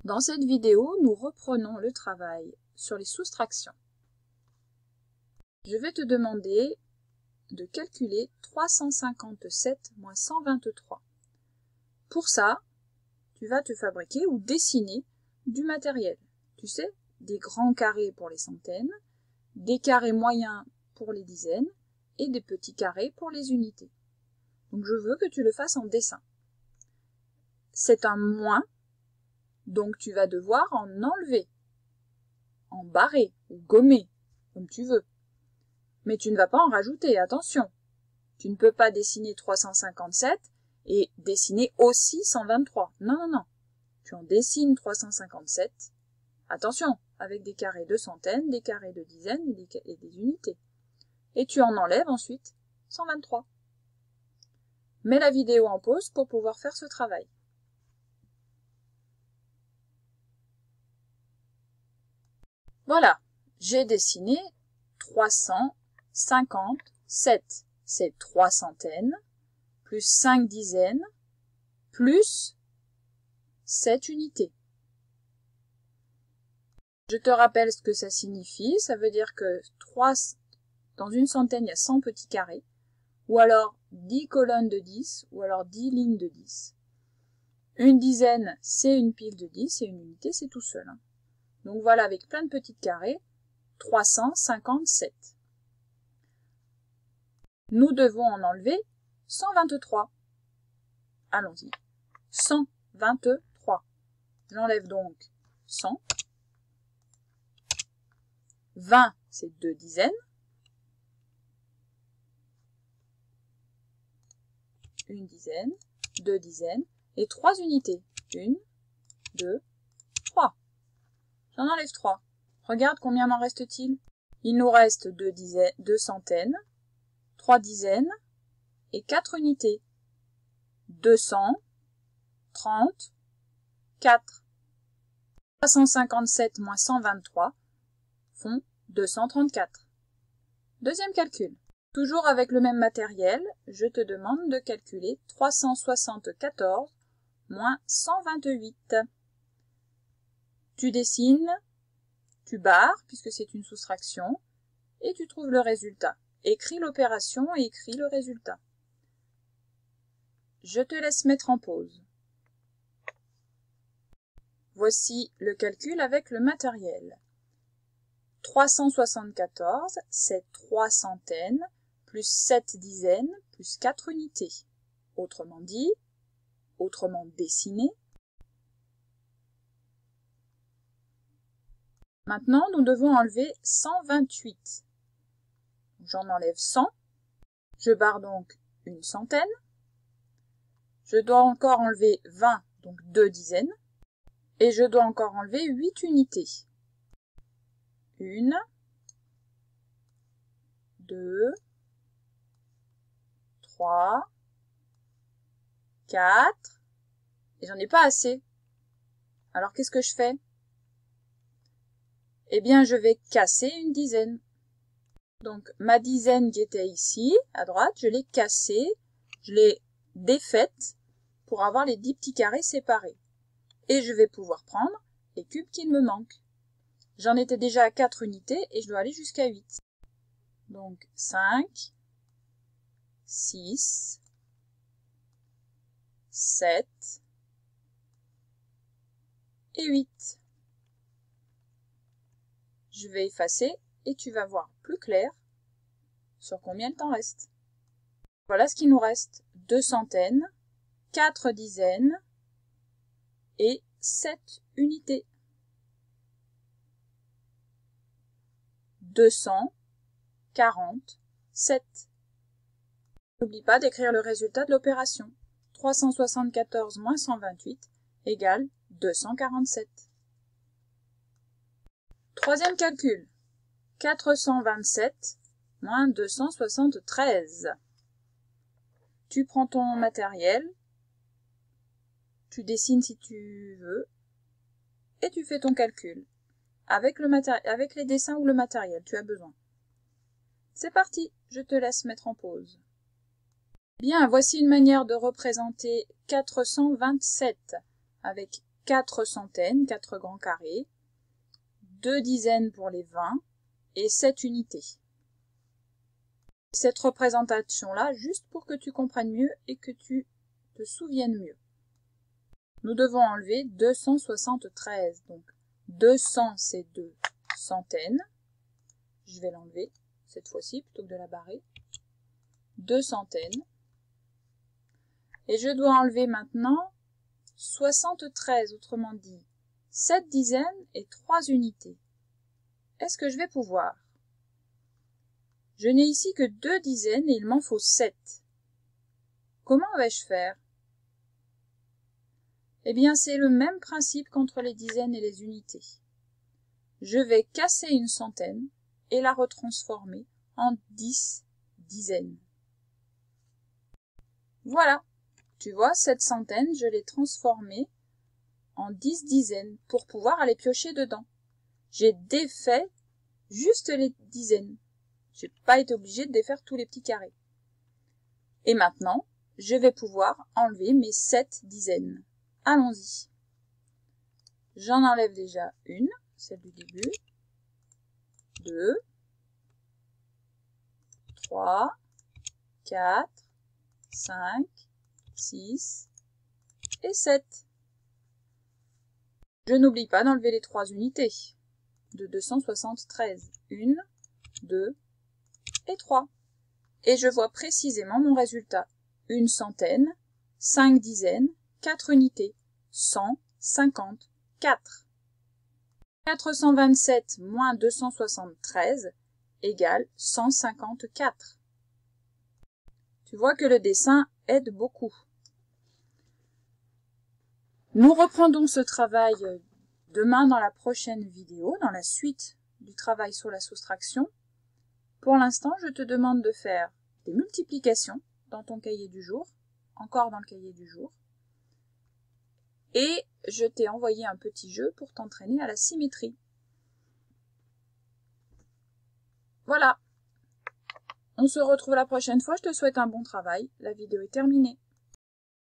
Dans cette vidéo, nous reprenons le travail sur les soustractions. Je vais te demander de calculer 357 moins 123. Pour ça, tu vas te fabriquer ou dessiner du matériel. Tu sais, des grands carrés pour les centaines, des carrés moyens pour les dizaines et des petits carrés pour les unités. Donc je veux que tu le fasses en dessin. C'est un moins, donc tu vas devoir en enlever, en barrer ou gommer, comme tu veux. Mais tu ne vas pas en rajouter, attention. Tu ne peux pas dessiner 357 et dessiner aussi 123. Non, non, non. Tu en dessines 357. Attention, avec des carrés de centaines, des carrés de dizaines et des unités. Et tu en enlèves ensuite 123. Mets la vidéo en pause pour pouvoir faire ce travail. Voilà, j'ai dessiné 357. C'est 3 centaines, plus 5 dizaines, plus 7 unités. Je te rappelle ce que ça signifie. Ça veut dire que dans une centaine, il y a 100 petits carrés, ou alors 10 colonnes de 10, ou alors 10 lignes de 10. Une dizaine, c'est une pile de 10, et une unité, c'est tout seul. Donc voilà, avec plein de petits carrés, 357. Nous devons en enlever 123. Allons-y. 123. J'enlève donc 100. 20, c'est 2 dizaines. Une dizaine, 2 dizaines, et 3 unités. 1, 2, 3. J'en enlève 3. Regarde combien m'en reste-t-il. Il nous reste 2 centaines, 3 dizaines et 4 unités. 234. 357 moins 123 font 234. Deuxième calcul. Toujours avec le même matériel, je te demande de calculer 374 moins 128. Tu dessines, tu barres, puisque c'est une soustraction, et tu trouves le résultat. Écris l'opération et écris le résultat. Je te laisse mettre en pause. Voici le calcul avec le matériel. 374, c'est 3 centaines, plus 7 dizaines, plus 4 unités. Autrement dit, autrement dessiné. Maintenant, nous devons enlever 128. J'en enlève 100. Je barre donc une centaine. Je dois encore enlever 20, donc 2 dizaines. Et je dois encore enlever 8 unités. 1, 2, 3, 4, et j'en ai pas assez. Alors qu'est-ce que je fais? Eh bien, je vais casser une dizaine. Donc, ma dizaine qui était ici, à droite, je l'ai cassée, je l'ai défaite pour avoir les 10 petits carrés séparés. Et je vais pouvoir prendre les cubes qu'il me manquent. J'en étais déjà à 4 unités et je dois aller jusqu'à 8. Donc 5, 6, 7 et 8. Je vais effacer et tu vas voir plus clair sur combien il t'en reste. Voilà ce qu'il nous reste. 2 centaines, 4 dizaines et 7 unités. 247. N'oublie pas d'écrire le résultat de l'opération. 374 moins 128 égale 247. Troisième calcul. 427 moins 273. Tu prends ton matériel, tu dessines si tu veux, et tu fais ton calcul. Avec les dessins ou le matériel, tu as besoin. C'est parti, je te laisse mettre en pause. Bien, voici une manière de représenter 427 avec 4 centaines, 4 grands carrés, 2 dizaines pour les 20 et 7 unités. Cette représentation-là, juste pour que tu comprennes mieux et que tu te souviennes mieux. Nous devons enlever 273. Donc 200, c'est 2 centaines. Je vais l'enlever cette fois-ci plutôt que de la barrer. 2 centaines. Et je dois enlever maintenant 73, autrement dit 7 dizaines et 3 unités. Est-ce que je vais pouvoir? Je n'ai ici que 2 dizaines et il m'en faut 7. Comment vais-je faire? Eh bien, c'est le même principe qu'entre les dizaines et les unités. Je vais casser une centaine et la retransformer en 10 dizaines. Voilà, tu vois, cette centaine, je l'ai transformée en 10 dizaines pour pouvoir aller piocher dedans. J'ai défait juste les dizaines. Je n'ai pas été obligée de défaire tous les petits carrés. Et maintenant, je vais pouvoir enlever mes 7 dizaines. Allons-y. J'en enlève déjà une, celle du début. 2, 3, 4, 5, 6 et 7. Je n'oublie pas d'enlever les 3 unités de 273. 1, 2 et 3. Et je vois précisément mon résultat. Une centaine, 5 dizaines, 4 unités, 154. 427 moins 273 égale 154. Tu vois que le dessin aide beaucoup. Nous reprendrons ce travail demain dans la prochaine vidéo, dans la suite du travail sur la soustraction. Pour l'instant, je te demande de faire des multiplications dans ton cahier du jour, encore dans le cahier du jour. Et je t'ai envoyé un petit jeu pour t'entraîner à la symétrie. Voilà. On se retrouve la prochaine fois. Je te souhaite un bon travail. La vidéo est terminée.